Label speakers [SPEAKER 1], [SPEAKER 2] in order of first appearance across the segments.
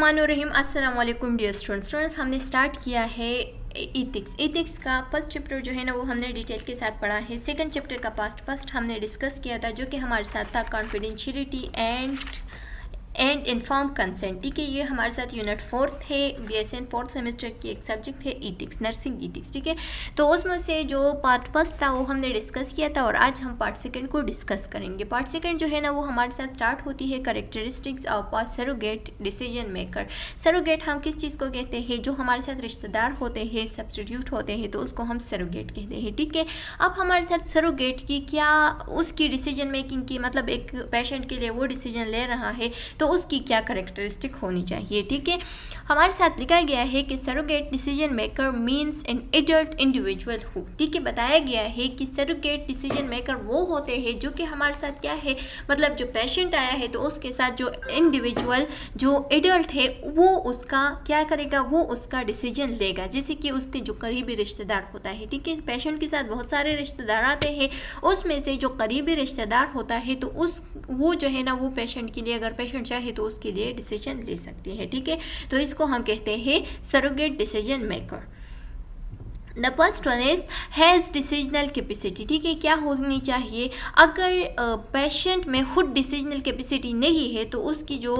[SPEAKER 1] बिस्मिल्लाहिर्रहमानिर्रहीम। अस्सलाम वालेकुम डियर स्टूडेंट्स, हमने स्टार्ट किया है एथिक्स का फर्स्ट चैप्टर जो है ना वो हमने डिटेल के साथ पढ़ा है। सेकंड चैप्टर का फर्स्ट हमने डिस्कस किया था, जो कि हमारे साथ था कॉन्फिडेंशियलिटी एंड इन्फॉर्म कंसेंट। ठीक है, ये हमारे साथ यूनिट 4 है, BSN 4th सेमेस्टर की एक सब्जेक्ट है एथिक्स, नर्सिंग एथिक्स। ठीक है, तो उसमें से जो पार्ट फर्स्ट था वो हमने डिस्कस किया था और आज हम पार्ट सेकंड को डिस्कस करेंगे। पार्ट सेकंड जो है ना वो हमारे साथ स्टार्ट होती है characteristics of a surrogate decision maker. Surrogate हम किस चीज़ को कहते हैं? जो हमारे साथ रिश्तेदार होते हैं, सब्स्टिट्यूट होते हैं, तो उसको हम सरोगेट कहते हैं। ठीक है, अब हमारे साथ सरोगेट की क्या, उसकी डिसीजन मेकिंग की, मतलब एक पेशेंट के लिए वो डिसीजन ले रहा है तो उसकी क्या कैरेक्टरिस्टिक होनी चाहिए। ठीक है, हमारे साथ लिखा गया है कि surrogate decision maker means an adult individual who. ठीक है, बताया गया है कि सरोगेट डिसीजन मेकर वो होते हैं जो कि हमारे साथ क्या है, मतलब जो पेशेंट आया है तो उसके साथ जो इंडिविजुअल, जो एडल्ट है, वो उसका क्या करेगा, वो उसका डिसीजन लेगा। जैसे कि उसके जो करीबी रिश्तेदार होता है। ठीक है, पेशेंट के साथ बहुत सारे रिश्तेदार आते हैं, उसमें से जो करीबी रिश्तेदार होता है तो वो जो है ना वो पेशेंट के लिए, अगर पेशेंट चाहे तो उसके लिए डिसीजन ले सकती है। ठीक है, तो इसको हम कहते हैं surrogate decision maker. The first one is has decisional capacity. ठीक है, क्या होनी चाहिए? अगर पेशेंट में खुद डिसीजनल कैपेसिटी नहीं है तो उसकी जो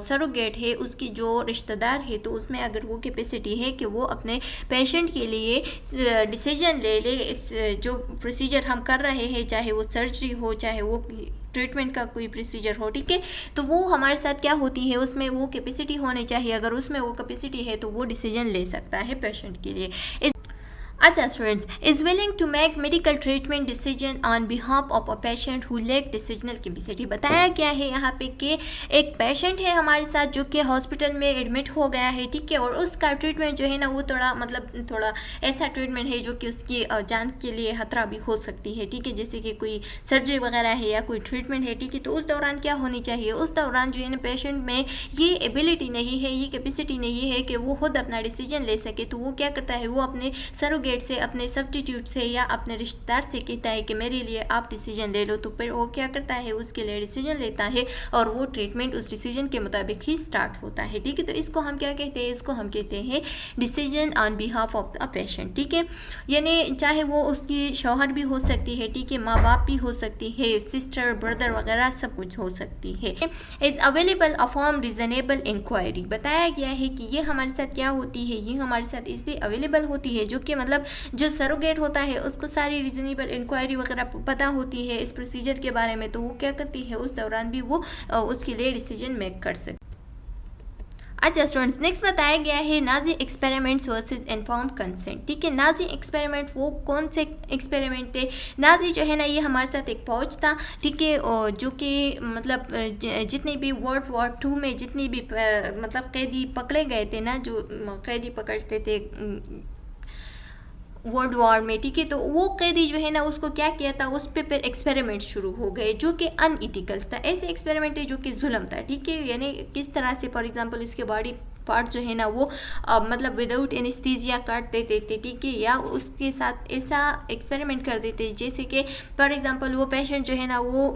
[SPEAKER 1] सरोगेट है, उसकी जो रिश्तेदार है, तो उसमें अगर वो कैपेसिटी है कि वो अपने पेशेंट के लिए डिसीजन ले ले, इस जो प्रोसीजर हम कर रहे हैं, चाहे वो सर्जरी हो, चाहे वो ट्रीटमेंट का कोई प्रोसीजर हो। ठीक है, तो वो हमारे साथ क्या होती है, उसमें वो कैपेसिटी होनी चाहिए। अगर उसमें वो कैपेसिटी है तो वो डिसीजन ले सकता है पेशेंट के लिए। अच्छा students, is willing to make medical treatment decision on behalf of a patient who lack decisional capacity. बताया गया है यहाँ पे कि एक पेशेंट है हमारे साथ जो कि हॉस्पिटल में एडमिट हो गया है। ठीक है, और उसका ट्रीटमेंट जो है ना वो थोड़ा ऐसा ट्रीटमेंट है जो कि उसकी जान के लिए खतरा भी हो सकती है। ठीक है, जैसे कि कोई सर्जरी वगैरह है या कोई ट्रीटमेंट है। ठीक है, तो उस दौरान क्या होनी चाहिए, उस दौरान जो है ना पेशेंट में ये एबिलिटी नहीं है, ये कैपेसिटी नहीं है कि वो खुद अपना डिसीजन ले सके। तो वो क्या करता है, वो अपने सरोगेट से, अपने सब्स्टिट्यूट से या अपने रिश्तेदार से कहता है कि मेरे लिए आप डिसीजन ले लो। तो फिर वो क्या करता है, उसके लिए डिसीजन लेता है और वो ट्रीटमेंट उस डिसीजन के मुताबिक ही स्टार्ट होता है। ठीक है, तो इसको हम क्या कहते हैं, इसको हम कहते हैं decision on behalf of a patient. ठीक है, यानी चाहे वो उसकी शौहर भी हो सकती है, ठीक है, माँ बाप भी हो सकती है, सिस्टर ब्रदर वगैरह सब कुछ हो सकती है। Is available a form reasonable inquiry. बताया गया है कि ये हमारे साथ क्या होती है, ये हमारे साथ इसलिए अवेलेबल होती है जो कि मतलब जो सरोगेट होता है उसको सारी रीजनेबल इंक्वायरी वगैरह पता होती है इस प्रोसीजर के बारे में, तो वो क्या करती है, उस दौरान भी वो उसके लिए डिसीजन मेक कर सकती। अच्छा स्टूडेंट्स, नेक्स्ट बताया गया है Nazi experiments versus informed consent. ठीक है, नाजी एक्सपेरिमेंट वो कौन से एक्सपेरिमेंट थे? नाजी जो है ना ये हमारे साथ एक फौज था। ठीक है, जो कि मतलब जितने भी वर्ल्ड वॉर 2 में जितनी भी मतलब कैदी पकड़े गए थे ना, जो कैदी पकड़ते थे वर्ल्ड वॉर में। ठीक है, तो वो कैदी जो है ना उसको क्या किया था, उस पे फिर एक्सपेरिमेंट शुरू हो गए जो कि अनइथिकल्स था। ऐसे एक्सपेरिमेंट है जो कि जुल्म था। ठीक है, यानी किस तरह से, फॉर एग्जांपल इसके बॉडी पार्ट जो है ना वो मतलब विदाउट एनेस्थीसिया काट देते थे। ठीक है, या उसके साथ ऐसा एक्सपेरिमेंट कर देते जैसे कि फॉर एग्जांपल वो पेशेंट जो है ना वो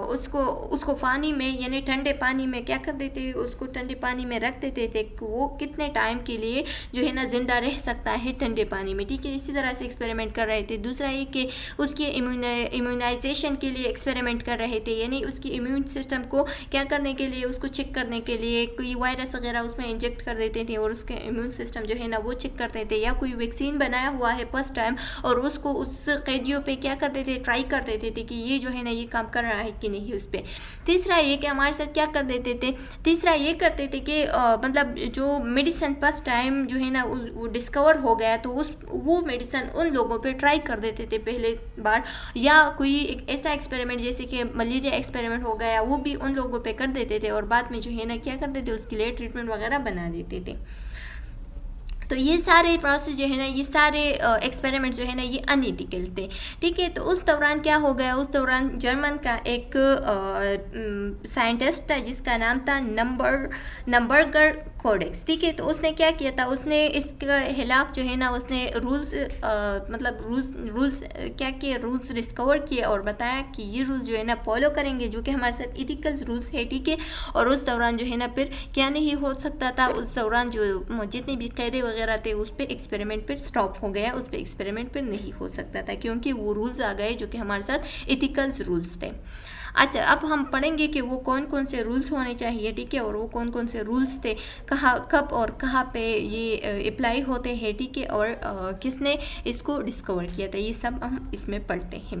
[SPEAKER 1] उसको पानी में, यानी ठंडे पानी में क्या कर देते, उसको ठंडे पानी में रख देते थे, वो कितने टाइम के लिए जो है ना जिंदा रह सकता है ठंडे पानी में। ठीक है, इसी तरह से एक्सपेरिमेंट कर रहे थे। दूसरा ये कि उसके इम्यूनाइजेशन के लिए एक्सपेरिमेंट कर रहे थे, यानी उसकी इम्यून सिस्टम को क्या करने के लिए, उसको चेक करने के लिए कोई वायरस वगैरह उसमें इंजेक्ट कर देते थे और उसके इम्यून सिस्टम जो है ना वो चेक करते थे। या कोई वैक्सीन बनाया हुआ है फर्स्ट टाइम और उसको उस कैदियों पे क्या कर देते, ट्राई कर देते थे कि ये जो है ना ये काम कर रहा है कि नहीं उस पर। तीसरा ये कि हमारे साथ क्या कर देते थे, तीसरा ये करते थे कि मतलब जो मेडिसिन फर्स्ट टाइम जो है ना वो डिस्कवर हो गया तो वो मेडिसिन उन लोगों पे ट्राई कर देते थे पहले बार। या कोई एक ऐसा एक्सपेरिमेंट जैसे कि मलेरिया एक्सपेरिमेंट हो गया, वो भी उन लोगों पे कर देते थे और बाद में जो है ना क्या करते थे, उसके लिए ट्रीटमेंट वगैरह बना देते थे। तो ये सारे प्रोसेस जो है ना, ये सारे एक्सपेरिमेंट जो है ना ये अनइथिकल थे। ठीक है, तो उस दौरान क्या हो गया, उस दौरान जर्मन का एक साइंटिस्ट था जिसका नाम था नंबरगर کوڈیکس، ٹھیک ہے. تو اس نے کیا کیا تھا، اس نے اس کے خلاف جو ہے نا اس نے رولز مطلب رولز کیا کیے، رولز ڈسکور کیے اور بتایا کہ یہ رولز جو ہے نا فالو کریں گے جو کہ ہمارے ساتھ ایتھیکل رولز ہے، ٹھیک ہے. اور اس دوران جو ہے نا پھر کیا نہیں ہو سکتا تھا، اس دوران جو جتنے بھی قیدی وغیرہ تھے اس پہ ایکسپیریمنٹ پھر سٹاپ ہو گیا، اس پہ ایکسپیریمنٹ پھر نہیں ہو سکتا تھا کیونکہ وہ رولز آ گئے جو کہ ہمارے ساتھ ایتھیکل رولز تھے. اچھا، اب ہم پڑھیں گے کہ وہ کون کون سے رولز ہونے چاہیے، ٹھیک ہے، اور وہ کون کون سے رولز تھے، کہاں کب اور کہاں پہ یہ اپلائی ہوتے ہیں، ٹھیک ہے، اور کس نے اس کو ڈسکور کیا تھا، یہ سب ہم اس میں پڑھتے ہیں.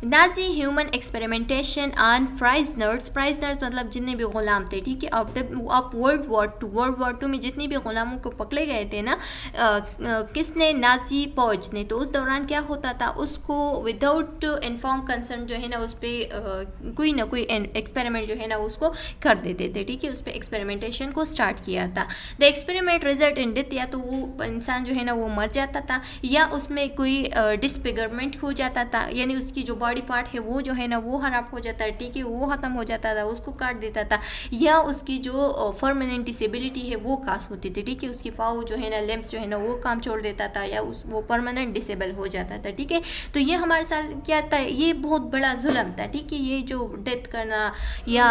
[SPEAKER 1] نازی ہیومن ایکسپیریمنٹیشن آن پرائزنرز مطلب جتنے بھی غلام تھے، ٹھیک ہے. اب ورلڈ وار ٹو میں جتنے بھی غلاموں کو پکڑے گئے تھے نا، کس نے، نازی فوج نے. تو اس دوران کیا ہوتا تھا، اس کو وداؤٹ انفارم کنسرن جو ہے نا اس پہ کوئی نہ کوئی ایکسپیریمنٹ جو ہے نا اس کو کر دیتے تھے، ٹھیک ہے. اس پہ ایکسپیریمنٹیشن کو اسٹارٹ کیا تھا. The experiment result in death, یا تو وہ انسان جو ہے نا وہ مر جاتا تھا، یا اس میں کوئی ڈسفگرمنٹ ہو جاتا تھا، یعنی اس کی جو باڈی پارٹ ہے وہ جو ہے نا وہ خراب ہو جاتا ہے، ٹھیک ہے، وہ ختم ہو جاتا تھا، اس کو کاٹ دیتا تھا، یا اس کی جو پرماننٹ ڈسیبلٹی ہے وہ کاس ہوتی تھی، ٹھیک ہے. اس کی پاؤں جو ہے نا، لمبس جو ہے نا وہ کام چھوڑ دیتا تھا، یا وہ پرماننٹ ڈسیبل ہو جاتا تھا، ٹھیک ہے. تو یہ ہمارے ساتھ کیا تھا، یہ بہت بڑا ظلم تھا، ٹھیک ہے. یہ جو ڈیتھ کرنا یا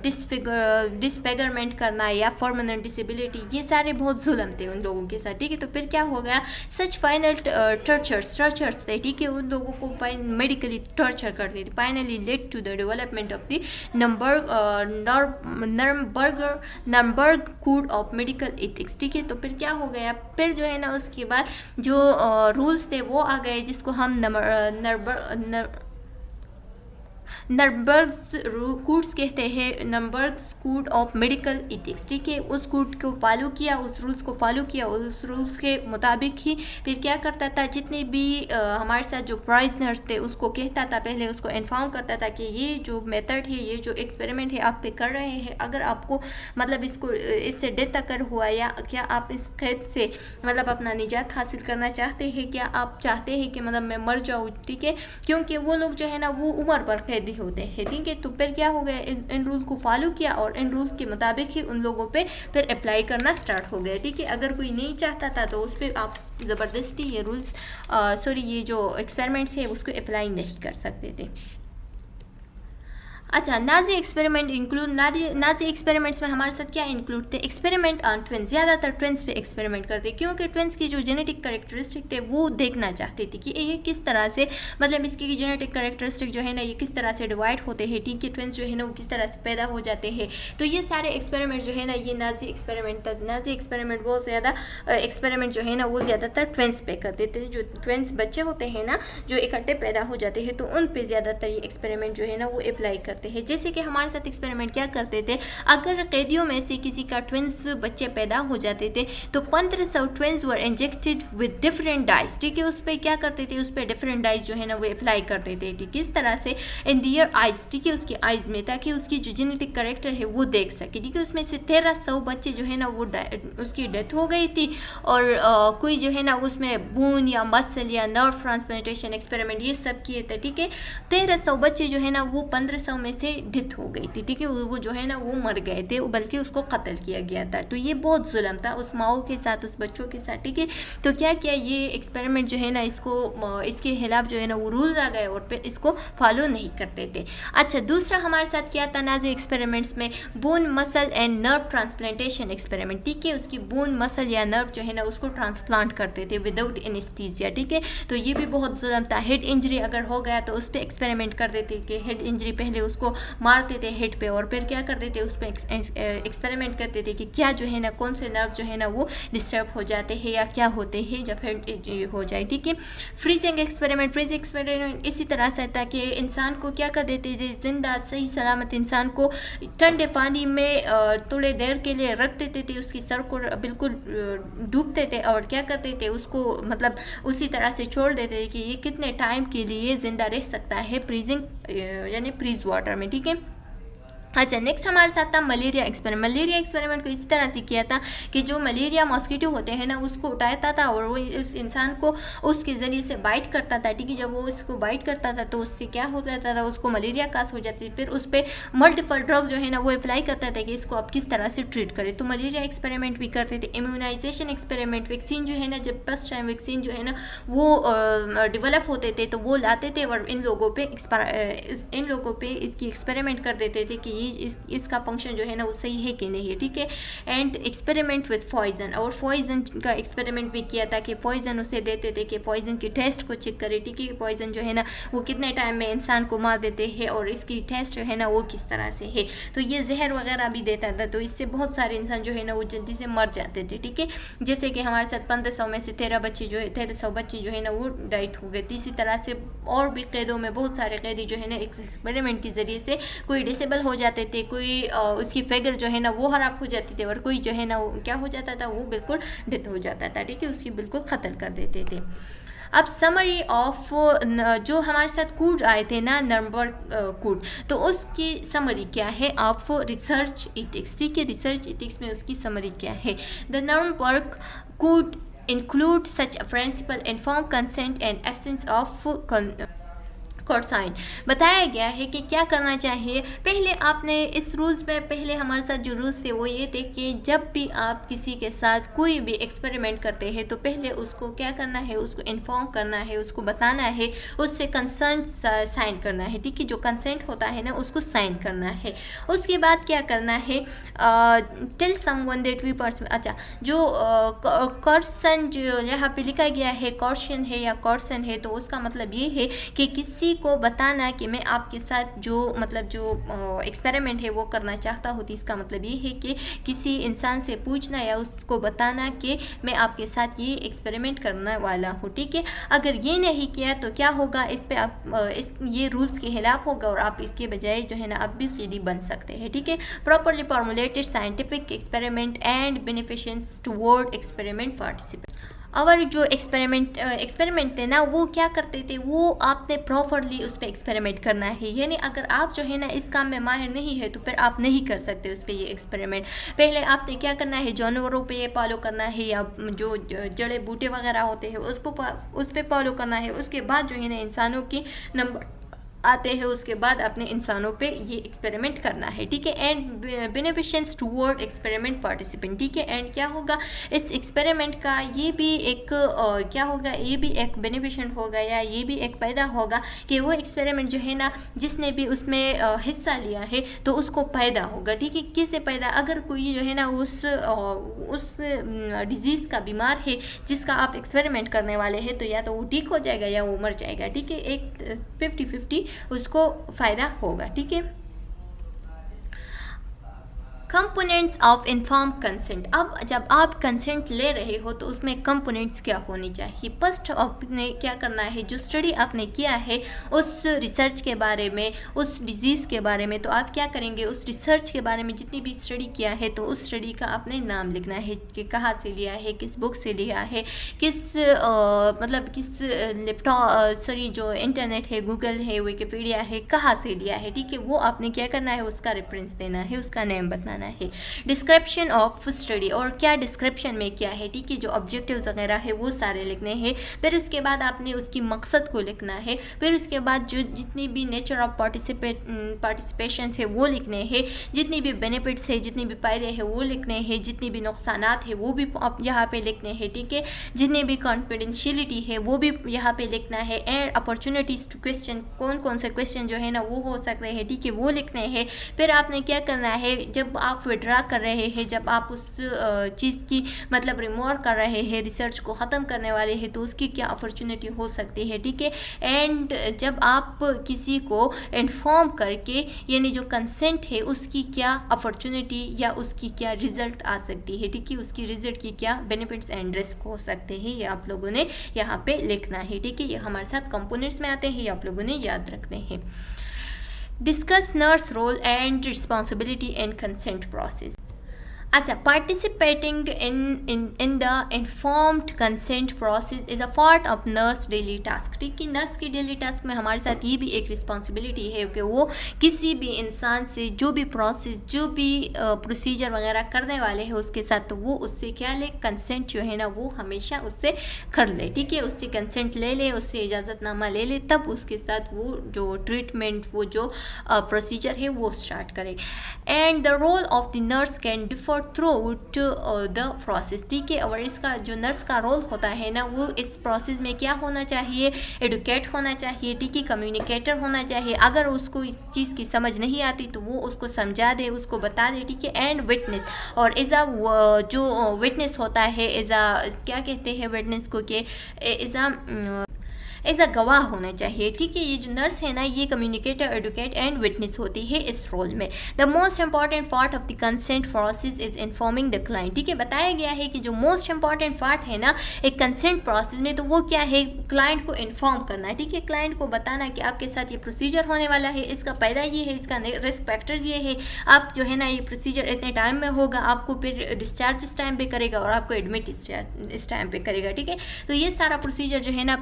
[SPEAKER 1] ڈسفگرمنٹ کرنا یا پرماننٹ ڈسیبلٹی، یہ سارے بہت ظلم تھے ان لوگوں کے ساتھ، ٹھیک ہے. تو پھر کیا ہو گیا، سچ فائنل ٹارچرز تھے، ٹھیک ہے. ان لوگوں کو میڈیکلی ٹارچر کرتے تھے. Finally lead to the development of the Nuremberg code of medical ethics, ٹھیک ہے. تو پھر کیا ہو گیا، پھر جو ہے نا اس کے بعد جو رولز تھے وہ آ گئے، جس کو ہم نرمبرگز کوڈس کہتے ہیں، نرمبرگز کوڈ آف میڈیکل ایتھکس، ٹھیک ہے. اس کوڈ کو فالو کیا، اس رولز کو فالو کیا، اور اس رولز کے مطابق ہی پھر کیا کرتا تھا، جتنے بھی ہمارے ساتھ جو پرائزنرز تھے اس کو کہتا تھا، پہلے اس کو انفارم کرتا تھا کہ یہ جو میتھڈ ہے، یہ جو ایکسپیریمنٹ ہے آپ پہ کر رہے ہیں، اگر آپ کو مطلب اس سے ڈیتھ اگر ہوا، یا کیا آپ اس قید سے مطلب اپنا نجات حاصل کرنا چاہتے ہیں، کیا آپ چاہتے ہیں کہ مطلب میں مر جاؤں، ٹھیک ہے. کیونکہ وہ لوگ جو ہے نا وہ عمر پر قیدی ہوتے ہیں، ٹھیک ہے. تو پھر کیا ہو گیا، ان رول کو فالو کیا، اور ان رول کے مطابق ہی ان لوگوں پہ پھر اپلائی کرنا سٹارٹ ہو گیا، ٹھیک ہے. اگر کوئی نہیں چاہتا تھا تو اس پہ آپ زبردستی یہ رولز یہ جو ایکسپیریمنٹس ہے اس کو اپلائی نہیں کر سکتے تھے. اچھا، Nazi experiment include, Nazi experiments میں ہمارے ساتھ کیا انکلوڈ تھے، ایکسپیریمنٹ آن ٹوینس، زیادہ تر ٹوینس پہ ایکسپیریمنٹ کرتے، کیونکہ ٹوینس کی جو جینیٹک کریکٹرسٹک تھے وہ دیکھنا چاہتے تھے کہ یہ کس طرح سے مطلب اس کی جینیٹک کریکٹرسٹک جو ہے نا یہ کس طرح سے ڈیوائڈ ہوتے ہیں، ٹھیک ہے. ٹوینس جو ہے نا وہ کس طرح سے پیدا ہو جاتے ہیں. تو یہ سارے ایکسپیریمنٹ جو ہے نا یہ نازی ایکسپیریمنٹ تھا. نازی ایکسپیریمنٹ بہت زیادہ ایکسپیریمنٹ جو ہے نا وہ زیادہ تر ٹوینس پہ کرتے تھے. جو ٹوینس بچے ہوتے ہیں نا جو اکٹھے پیدا ہو جاتے ہیں، تو ان پہ زیادہ تر یہ ایکسپیریمنٹ جو ہے نا وہ اپلائی کرتے ہیں. جیسے کہ ہمارے ساتھ ایکسپیریمنٹ کیا کرتے تھے، اگر قیدیوں میں سے کسی کا ٹوینس بچے پیدا ہو جاتے تھے تو 1500 twins were injected with different dyes, ٹھیک ہے. اس پہ کیا کرتے تھے، اس پہ ڈفرینٹ ڈائز جو ہے نا وہ اپلائی کرتے تھے، ٹھیک ہے. اس طرح سے ان دیئر آئز، ٹھیک ہے، اس کی آئز میں، تاکہ اس کی جو جینیٹک کریکٹر ہے وہ دیکھ سکے، ٹھیک ہے. اس میں سے 1300 بچے جو ہے نا وہ اس کی ڈیتھ ہو گئی تھی، اور کوئی جو ہے نا اس میں بون یا مسل یا نرو ٹرانسپلانٹیشن ایکسپیریمنٹ یہ سب کیے تھے، ٹھیک ہے. 1300 بچے جو ہے نا وہ 1500 میں سے ڈیتھ ہو گئی تھی، ٹھیک ہے. وہ جو ہے نا وہ مر گئے تھے، بلکہ اس کو قتل کیا گیا تھا. تو یہ بہت ظلم تھا اس ماؤں کے ساتھ، اس بچوں کے ساتھ، ٹھیک ہے. تو کیا کیا یہ ایکسپیریمنٹ جو ہے نا اس کے خلاف جو ہے نا وہ رولز آ گئے، اور پھر اس کو فالو نہیں کرتے تھے. اچھا، دوسرا ہمارے ساتھ کیا تھا نازی ایکسپیریمنٹس میں، بون مسل اینڈ نرو ٹرانسپلانٹیشن ایکسپیریمنٹ، ٹھیک ہے. اس کی بون مسل یا نرو جو ہے نا اس کو ٹرانسپلانٹ کرتے تھے وداؤٹ انیستھیزیا، ٹھیک ہے. تو یہ بھی بہت ظلم تھا. ہیڈ انجری اگر ہو گیا تو اس پہ ایکسپیریمنٹ کرتے تھے کہ ہیڈ انجری پہلے اس کو مارتے تھے ہیڈ پہ، اور پھر کیا کرتے تھے، اس پہ ایکسپیریمنٹ کرتے تھے کہ کیا جو ہے نا کون سے نرو جو ہے نا وہ ڈسٹرب ہو جاتے ہیں یا کیا ہوتے ہیں جب ہیڈ انجری ہو جائے، ٹھیک ہے. فریزنگ ایکسپیریمنٹ اسی طرح سے تھا کہ انسان کو کیا کر دیتے تھے، زندہ صحیح سلامت انسان کو ٹھنڈے پانی میں تھوڑے دیر کے لیے رکھ دیتے تھے، اس کی سر کو بالکل ڈوبتے تھے، اور کیا کرتے تھے اس کو مطلب اسی طرح سے چھوڑ دیتے تھے کہ یہ کتنے ٹائم کے لیے زندہ رہ سکتا ہے، فریزنگ یعنی فریز واٹر میں، ٹھیک ہے. अच्छा, नेक्स्ट हमारे साथ था मलेरिया एक्सपेरिमेंट। मलेरिया एक्सपेरिमेंट को इसी तरह से किया था कि जो मलेरिया मॉस्किटो होते हैं ना, उसको उठाता था और वो उस इंसान को उसके ज़रिए से बाइट करता था। ठीक है, जब वो उसको बाइट करता था तो उससे क्या हो जाता था, उसको मलेरिया कास हो जाती थी। फिर उस पर मल्टीपल ड्रग जो है ना वो अप्लाई करता था कि इसको आप किस तरह से ट्रीट करें। तो मलेरिया एक्सपेरिमेंट भी करते थे। इम्यूनाइजेशन एक्सपेरिमेंट, वैक्सीन जो है ना, जब फर्स्ट टाइम वैक्सीन जो है ना वो डेवलप होते थे तो वो लाते थे और इन लोगों पे इसकी एक्सपेरिमेंट कर देते थे कि इसका फंक्शन जो है ना वो सही है कि नहीं है। ठीक है, एंड एक्सपेरिमेंट विथ पॉइजन, और पॉइजन का एक्सपेरिमेंट भी किया था कि पॉइजन उसे देते थे कि पॉइजन की टेस्ट को चेक करे। ठीक है, पॉइजन जो है ना वो कितने टाइम में इंसान को मार देते हैं और इसकी टेस्ट जो है ना वो किस तरह से है। तो ये जहर वगैरह भी देता था, तो इससे बहुत सारे इंसान जो है ना वो जल्दी से मर जाते थे। ठीक है, जैसे कि हमारे साथ 1500 में से 1300 बच्चे जो है ना वो डाइट हो गए। इसी तरह से और भी कैदों में बहुत सारे कैदी जो है ना एक्सपेरिमेंट के ज़रिए से कोई डिसेबल हो जाते थे, कोई उसकी फिगर जो है ना वो खराब हो जाती थी, और कोई जो है ना वो क्या हो जाता था, वो बिल्कुल डेथ हो जाता था। ठीक है, उसकी बिल्कुल क़त्ल कर देते थे। अब समरी ऑफ जो हमारे साथ कूड आए थे ना, नर्मबर्ग कूड, तो उसकी समरी क्या है ऑफ रिसर्च इथिक्स। ठीक है, रिसर्च इथिक्स में उसकी समरी क्या है। The Nuremberg code include such a principle informed consent and absence of coercion. बताया गया है कि क्या करना चाहिए। पहले आपने इस रूल्स में पहले हमारे साथ जो रूल्स थे वो ये थे कि जब भी आप किसी के साथ कोई भी एक्सपेरिमेंट करते हैं तो पहले उसको क्या करना है, उसको इन्फॉर्म करना है, उसको बताना है, उससे कंसेंट साइन करना है। ठीक है, जो कंसेंट होता है ना उसको साइन करना है। उसके बाद क्या करना है, tell someone that we person. अच्छा, जो कॉर्सन जो यहाँ पे लिखा गया है कॉर्शन है या कॉर्सन है, तो उसका मतलब ये है कि किसी को बताना कि मैं आपके साथ जो एक्सपेरिमेंट है वो करना चाहता हूँ। तो इसका मतलब ये है कि किसी इंसान से पूछना या उसको बताना कि मैं आपके साथ ये एक्सपेरिमेंट करने वाला हूँ। ठीक है, अगर ये नहीं किया तो क्या होगा, इस पे आप ये रूल्स के खिलाफ होगा और आप इसके बजाय जो है ना आप भी कैदी बन सकते हैं। ठीक है, properly formulated scientific experiment and beneficence toward experiment participate. और जो एक्सपेरिमेंट थे ना वो क्या करते थे, वो आपने प्रॉपरली उस पर एक्सपेरिमेंट करना है। यानी अगर आप जो है ना इस काम में माहिर नहीं है तो फिर आप नहीं कर सकते उस पर ये एक्सपेरिमेंट। पहले आपने क्या करना है, जानवरों पे ये फॉलो करना है, या जो जड़े बूटे वगैरह होते हैं उस पर फॉलो करना है। उसके बाद जो है ना इंसानों की नंबर आते हैं, उसके बाद अपने इंसानों पे ये एक्सपेरिमेंट करना है। ठीक है, and beneficence toward experiment participant. ठीक है, एंड क्या होगा इस एक्सपेरिमेंट का, ये भी एक क्या होगा, ये भी एक बेनिफिशियंट होगा या ये भी एक पैदा होगा कि वो एक्सपेरिमेंट जो है ना जिसने भी उसमें हिस्सा लिया है तो उसको पैदा होगा। ठीक है, कैसे पैदा, अगर कोई जो है ना उस डिजीज़ का बीमार है जिसका आप एक्सपेरिमेंट करने वाले हैं, तो या तो वो ठीक हो जाएगा या वो मर जाएगा। ठीक है, एक 50-50 उसको फ़ायदा होगा। ठीक है, कंपोनेंट्स ऑफ इन्फॉर्म कंसेंट। अब जब आप कंसेंट ले रहे हो तो उसमें कंपोनेंट्स क्या होनी चाहिए। फर्स्ट आपने क्या करना है, जो स्टडी आपने किया है उस रिसर्च के बारे में, उस डिजीज़ के बारे में, तो आप क्या करेंगे, उस रिसर्च के बारे में जितनी भी स्टडी किया है तो उस स्टडी का आपने नाम लिखना है कि कहाँ से लिया है, किस बुक से लिया है, किस लैपटॉप जो इंटरनेट है, गूगल है, विकिपीडिया है, कहाँ से लिया है। ठीक है, वो आपने क्या करना है, उसका रेफरेंस देना है, उसका नेम बताना है। डिस्क्रिप्शन ऑफ स्टडी, और क्या डिस्क्रिप्शन में क्या है। ठीक है, जो ऑब्जेक्टिव्स वगैरह है वो सारे लिखने हैं। फिर उसके बाद आपने उसकी मकसद को लिखना है। फिर उसके बाद जो जितनी भी नेचर ऑफ पार्टिसिपेशन है वो लिखने हैं, जितनी भी बेनिफिट्स है, जितनी भी फायदे हैं वो लिखने हैं, जितनी भी नुकसानात है वो भी आप यहाँ पे लिखने हैं। ठीक है, जितनी भी कॉन्फिडेंशियलिटी है वो भी यहाँ पे लिखना है। एंड अपॉर्चुनिटीज टू क्वेश्चन, कौन कौन से क्वेश्चन जो है ना वो हो सकते हैं। ठीक है, वो लिखने हैं। फिर आपने क्या करना है, जब आप विड्रा कर रहे हैं, जब आप उस चीज़ की रिमूव कर रहे हैं, रिसर्च को ख़त्म करने वाले हैं, तो उसकी क्या अपॉर्चुनिटी हो सकती है। ठीक है, एंड जब आप किसी को इन्फॉर्म करके यानी जो कंसेंट है उसकी क्या अपॉर्चुनिटी या उसकी क्या रिजल्ट आ सकती है। ठीक है, उसकी रिजल्ट की क्या बेनिफिट्स एंड रिस्क हो सकते हैं, ये आप लोगों ने यहाँ पे लिखना है। ठीक है, ये हमारे साथ कंपोनेंट्स में आते हैं, ये आप लोगों ने याद रखने हैं। Discuss nurse role and responsibility in consent process. अच्छा, participating in the informed consent process is a part of nurse daily task. ठीक है, नर्स की डेली टास्क में हमारे साथ ये भी एक रिस्पॉन्सिबिलिटी है कि वो किसी भी इंसान से जो भी प्रोसेस, जो भी प्रोसीजर वगैरह करने वाले हैं उसके साथ, तो वो उससे क्या ले, कंसेंट जो है ना वो हमेशा उससे कर ले। ठीक है, उससे कंसेंट ले ले, उससे इजाज़तनामा ले ले, तब उसके साथ वो जो ट्रीटमेंट, वो जो प्रोसीजर है वो स्टार्ट करे। And the role of the nurse can differ throughout the process. ठीक है, और इसका जो नर्स का रोल होता है ना वो इस प्रोसेस में क्या होना चाहिए, एडुकेट होना चाहिए। ठीक है, कम्युनिकेटर होना चाहिए। अगर उसको इस चीज़ की समझ नहीं आती तो वो उसको समझा दे, उसको बता दे। ठीक है, एंड विटनेस, और एज अ जो विटनेस होता है, एज अ क्या कहते हैं विटनेस को, कि एज अ गवाह होना चाहिए। ठीक है, ये जो नर्स है ना ये कम्युनिकेटर, एडुकेट एंड विटनेस होती है इस रोल में। The most important part of the consent process is informing the client. ठीक है, बताया गया है कि जो मोस्ट इंपॉर्टेंट पार्ट है ना एक कंसेंट प्रोसेस में, तो वो क्या है, क्लाइंट को इन्फॉर्म करना है। ठीक है, क्लाइंट को बताना कि आपके साथ ये प्रोसीजर होने वाला है, इसका फायदा ये है, इसका रिस्क फैक्टर ये है, आप जो है ना ये प्रोसीजर इतने टाइम में होगा, आपको फिर डिस्चार्ज इस टाइम पे करेगा और आपको एडमिट इस टाइम पे करेगा। ठीक है, तो ये सारा प्रोसीजर जो है ना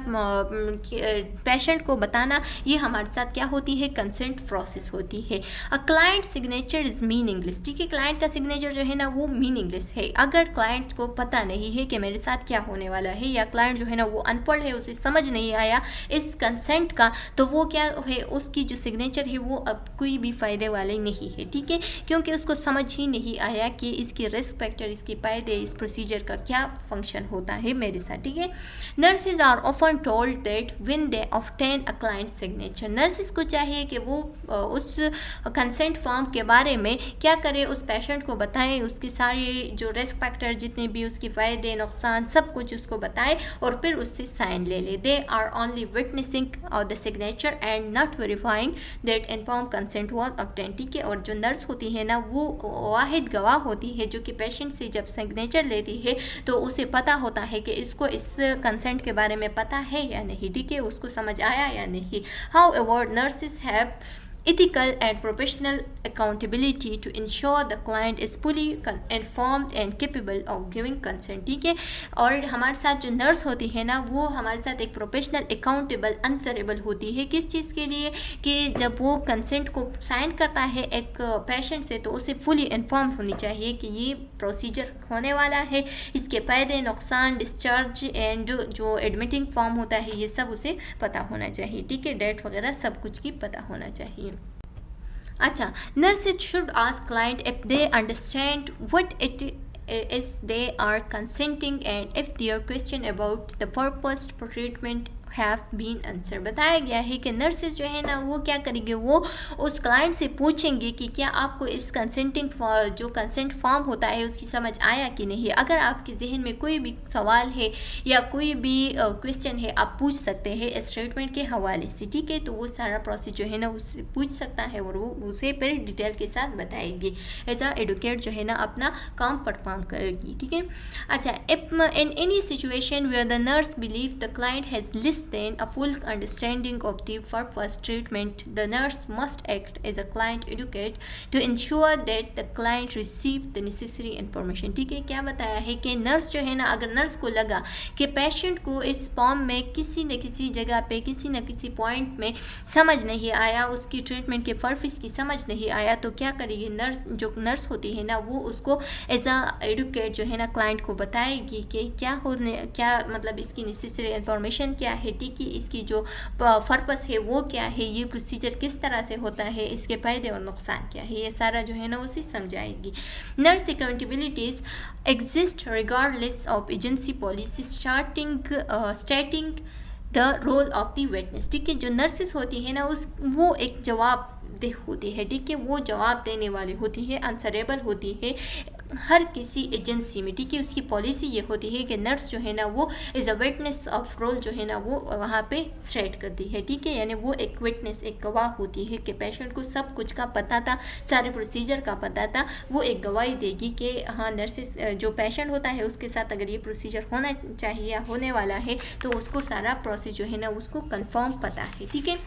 [SPEAKER 1] पेशेंट को बताना, ये हमारे साथ क्या होती है, कंसेंट प्रोसेस होती है। अ क्लाइंट सिग्नेचर इज मीनिंगलेस। ठीक है, क्लाइंट का सिग्नेचर जो है ना वो मीनिंगलेस है। अगर क्लाइंट को पता नहीं है कि मेरे साथ क्या होने वाला है, या क्लाइंट जो है ना वो अनपढ़ है, उसे समझ नहीं आया इस कंसेंट का, तो वो क्या है, उसकी जो सिग्नेचर है वो अब कोई भी फ़ायदे वाले नहीं है। ठीक है, क्योंकि उसको समझ ही नहीं आया कि इसकी रिस्क फैक्टर, इसके फायदे, इस प्रोसीजर का क्या फंक्शन होता है मेरे साथ। ठीक है, nurses are often told that when they obtain a client signature. Nurses को चाहिए कि वो उस कंसेंट फॉर्म के बारे में क्या करे, उस पेशेंट को बताएं, उसके सारे जो रिस्क फैक्टर, जितने भी उसके फ़ायदे नुकसान, सब कुछ उसको बताएं और फिर उससे साइन ले ले। They are only witnessing the signature and not verifying that inform consent was obtain. ठीक है, और जो नर्स होती है ना वो वाहिद गवाह होती है जो कि पेशेंट से जब सिग्नेचर लेती है तो उसे पता होता है कि इसको इस कंसेंट के बारे में पता है या नहीं। ठीक है, उसको समझ आया या नहीं। How ever nurses have ethical and professional accountability to ensure the client is fully informed and capable of giving consent। ठीक है, और हमारे साथ जो नर्स होती है ना वो हमारे साथ एक प्रोफेशनल, अकाउंटेबल, आंसरेबल होती है। किस चीज़ के लिए, कि जब वो कंसेंट को साइन करता है एक पेशेंट से तो उसे फुली इन्फॉर्म होनी चाहिए कि ये प्रोसीजर होने वाला है, इसके फ़ायदे नुकसान, डिस्चार्ज एंड जो एडमिटिंग फॉर्म होता है ये सब उसे पता होना चाहिए। ठीक है, डेट वगैरह सब कुछ की पता होना चाहिए। अच्छा, nurses should ask client if they understand what it is they are consenting and if their question about the purpose for treatment have been answer. बताया गया है कि नर्सेज जो है ना वो क्या करेंगे, वो उस क्लाइंट से पूछेंगे कि क्या आपको इस कंसेंटिंग जो कंसेंट फॉर्म होता है उसकी समझ आया कि नहीं। अगर आपके जहन में कोई भी सवाल है या कोई भी क्वेश्चन है, आप पूछ सकते हैं इस ट्रीटमेंट के हवाले से। ठीक है, तो वो सारा प्रोसेस जो है ना उससे पूछ सकता है और वो उसे फिर डिटेल के साथ बताएगी। एज अ एडुकेट जो है ना अपना काम परफॉर्म करेगी। ठीक है, अच्छा, if in any situation where the nurse believe the client has then a full understanding of the purpose treatment, the nurse must act as a client advocate to ensure that the client receive the necessary information। ठीक है, क्या बताया है कि nurse जो है ना, अगर नर्स को लगा कि पेशेंट को इस फॉर्म में किसी न किसी जगह पे, किसी न किसी पॉइंट में समझ नहीं आया, उसकी ट्रीटमेंट के पर्पस की समझ नहीं आया, तो क्या करेगी नर्स, जो नर्स होती है ना वो उसको एज अ एडुकेट जो है ना क्लाइंट को बताएगी कि क्या मतलब इसकी नेसेसरी इंफॉर्मेशन क्या है। ठीक है, इसकी जो पर्पस है वो क्या है, ये प्रोसीजर किस तरह से होता है, इसके फ़ायदे और नुकसान क्या है, ये सारा जो है ना उसे समझाएगी। Nurse accountabilities exist regardless of agency policy starting the role of the witness. ठीक है, जो नर्सेस होती है ना वो एक जवाबदेह होती है। ठीक है, वो जवाब देने वाली होती है, आंसरेबल होती है हर किसी एजेंसी में। ठीक है, उसकी पॉलिसी ये होती है कि नर्स जो है ना वो as a witness of role जो है ना वो वहाँ पे स्ट्रेट करती है। ठीक है, यानी वो एक विटनेस, एक गवाह होती है कि पेशेंट को सब कुछ का पता था, सारे प्रोसीजर का पता था। वो एक गवाही देगी कि हाँ नर्सेस जो पेशेंट होता है उसके साथ अगर ये प्रोसीजर होना चाहिए या होने वाला है तो उसको सारा प्रोसेस जो है ना उसको कंफर्म पता है। ठीक है,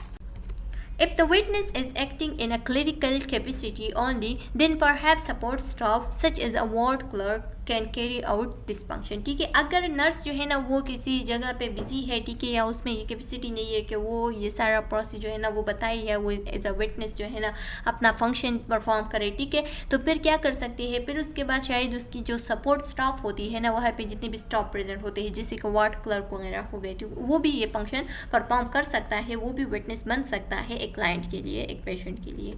[SPEAKER 1] If the witness is acting in a clerical capacity only, then perhaps support staff such as a ward clerk can carry out this function. ठीक है, अगर नर्स जो है ना वो किसी जगह पे बिजी है, ठीक है, या उसमें ये कैपेसिटी नहीं है कि वो ये सारा प्रोसेस जो है ना वो बताए या वो एज अ विटनेस जो है ना अपना फंक्शन परफॉर्म करे, ठीक है, तो फिर क्या कर सकती है, फिर उसके बाद शायद उसकी जो सपोर्ट स्टाफ होती है ना वहाँ पे जितने भी स्टाफ प्रेजेंट होते हैं, जैसे कि वार्ड क्लर्क वगैरह हो गए, वो भी ये फंक्शन परफॉर्म कर सकता है, वो भी विटनेस बन सकता है एक क्लाइंट के लिए, एक पेशेंट के लिए।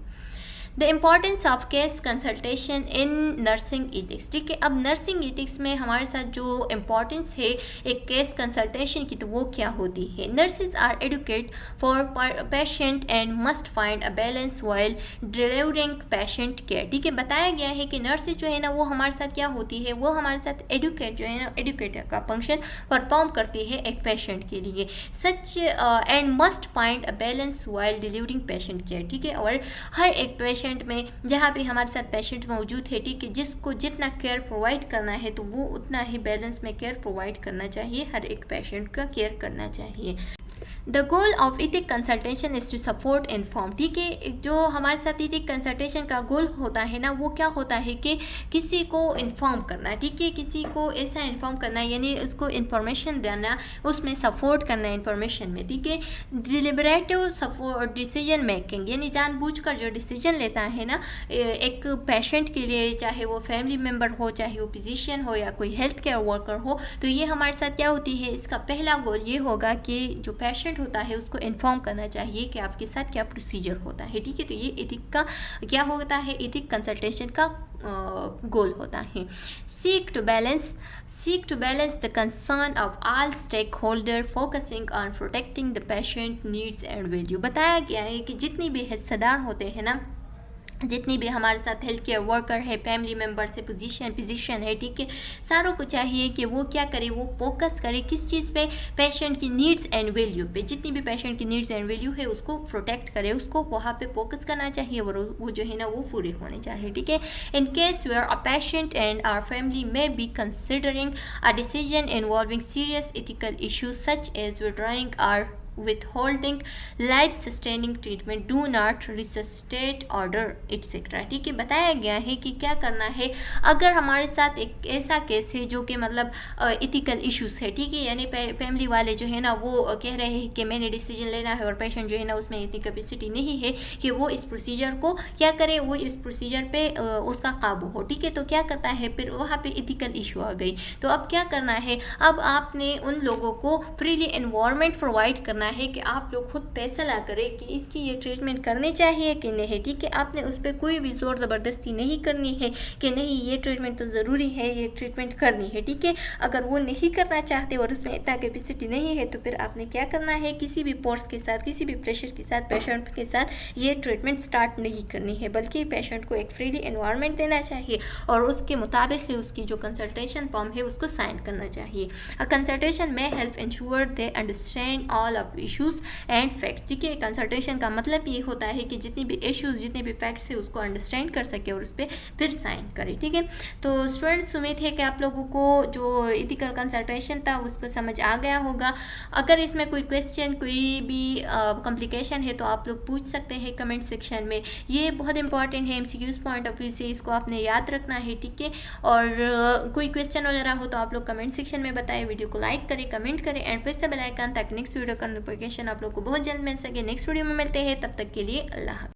[SPEAKER 1] The importance of case consultation in nursing ethics. ठीक है, अब नर्सिंग इथिक्स में हमारे साथ जो इम्पॉर्टेंस है एक केस कंसल्टेशन की, तो वो क्या होती है। Nurses are educate for patient and must find a balance while delivering patient care. ठीक है, बताया गया है कि नर्सेज जो है ना वो हमारे साथ क्या होती है, वो हमारे साथ एडुकेट जो है ना एडुकेटर का फंक्शन परफॉर्म करती है एक पेशेंट के लिए। Such and must find a balance while delivering patient care. ठीक है, और हर एक पेशेंट में जहाँ पे हमारे साथ पेशेंट मौजूद है, ठीक है, जिसको जितना केयर प्रोवाइड करना है तो वो उतना ही बैलेंस में केयर प्रोवाइड करना चाहिए, हर एक पेशेंट का केयर करना चाहिए। The goal of ethic consultation is to support inform. ठीक है, जो हमारे साथ इथिक कंसल्टेशन का गोल होता है ना वो क्या होता है कि किसी को इन्फॉर्म करना, ठीक है, किसी को ऐसा इन्फॉर्म करना, यानी उसको इन्फॉर्मेशन देना, उसमें सपोर्ट करना इन्फॉर्मेशन में। ठीक है, डिलिबरेटिव सपोर्ट डिसीजन मेकिंग, यानी जानबूझकर जो डिसीजन लेता है ना एक पेशेंट के लिए, चाहे वो फैमिली मेम्बर हो, चाहे वो फिजिशियन हो या कोई हेल्थ केयर वर्कर हो, तो ये हमारे साथ क्या होती है, इसका पहला गोल ये होगा कि जो पेशेंट होता है उसको इन्फॉर्म करना चाहिए कि आपके साथ क्या प्रोसीजर होता है। ठीक है, तो ये इथिक का क्या होता है, इथिक कंसल्टेशन का गोल होता है। Seek to balance the concern of all stake holder focusing on protecting the patient needs and value. बताया गया है कि जितनी भी हिस्सेदार होते हैं ना, जितनी भी हमारे साथ हेल्थ केयर वर्कर है, फैमिली मेम्बर से फिजिशियन है, ठीक है, सारों को चाहिए कि वो क्या करे, वो फोकस करे किस चीज़ पे, पेशेंट की नीड्स एंड वैल्यू पे। जितनी भी पेशेंट की नीड्स एंड वैल्यू है उसको प्रोटेक्ट करे, उसको वहाँ पे फोकस करना चाहिए और वो जो है ना वो पूरे होने चाहिए। ठीक है, in case where a patient and our family may be considering a decision involving serious ethical issues such as withdrawing or withholding life sustaining treatment, do not resuscitate order etc। ठीक है, बताया गया है कि क्या करना है अगर हमारे साथ एक ऐसा केस है जो कि मतलब इथिकल इश्यूज है। ठीक है, यानी फैमिली वाले जो है ना वो कह रहे हैं कि मैंने डिसीजन लेना है और पेशेंट जो है ना उसमें इतनी कैपेसिटी नहीं है कि वो इस प्रोसीजर को क्या करे, वो इस प्रोसीजर पे उसका काबू हो। ठीक है, तो क्या करता है फिर वहाँ पे इथिकल इशू आ गई, तो अब क्या करना है, अब आपने उन लोगों को फ्रीली एनवायरनमेंट प्रोवाइड करना है कि आप लोग खुद पैसा ला करें कि इसकी ये ट्रीटमेंट करनी चाहिए कि नहीं। ठीक है, आपने उस पर कोई भी ज़ोर ज़बरदस्ती नहीं करनी है कि नहीं ये ट्रीटमेंट तो ज़रूरी है, ये ट्रीटमेंट करनी है। ठीक है, अगर वो नहीं करना चाहते और उसमें इतना कैपेसिटी नहीं है तो फिर आपने क्या करना है, किसी भी फोर्स के साथ, किसी भी प्रेशर के साथ पेशेंट के साथ ये ट्रीटमेंट स्टार्ट नहीं करनी है, बल्कि पेशेंट को एक फ्रीली एनवायरनमेंट देना चाहिए और उसके मुताबिक ही उसकी जो कंसल्टेशन फॉर्म है उसको साइन करना चाहिए। अ कंसल्टेशन में help ensure they understand all of issues and fact. ठीक है, कंसल्टेशन का मतलब ये होता है कि जितनी भी इश्यूज, जितने भी फैक्ट्स है उसको अंडरस्टैंड कर सके और उस पर फिर साइन करे। ठीक है, तो स्टूडेंट्स उम्मीद है कि आप लोगों को जो इथिकल कंसल्टेशन था उसको समझ आ गया होगा। अगर इसमें कोई क्वेश्चन, कोई भी कॉम्प्लिकेशन है तो आप लोग पूछ सकते हैं कमेंट सेक्शन में। ये बहुत इंपॉर्टेंट है एमसीक्यूज पॉइंट ऑफ व्यू से, इसको आपने याद रखना है। ठीक है, और कोई क्वेश्चन वगैरह हो तो आप लोग कमेंट सेक्शन में बताएं, वीडियो को लाइक करें, कमेंट करें and press the bell icon ताकि नेक्स्ट वीडियो का नोटिफिकेशन आप लोग को बहुत जल्द मिल सके। नेक्स्ट वीडियो में मिलते हैं, तब तक के लिए अल्लाह।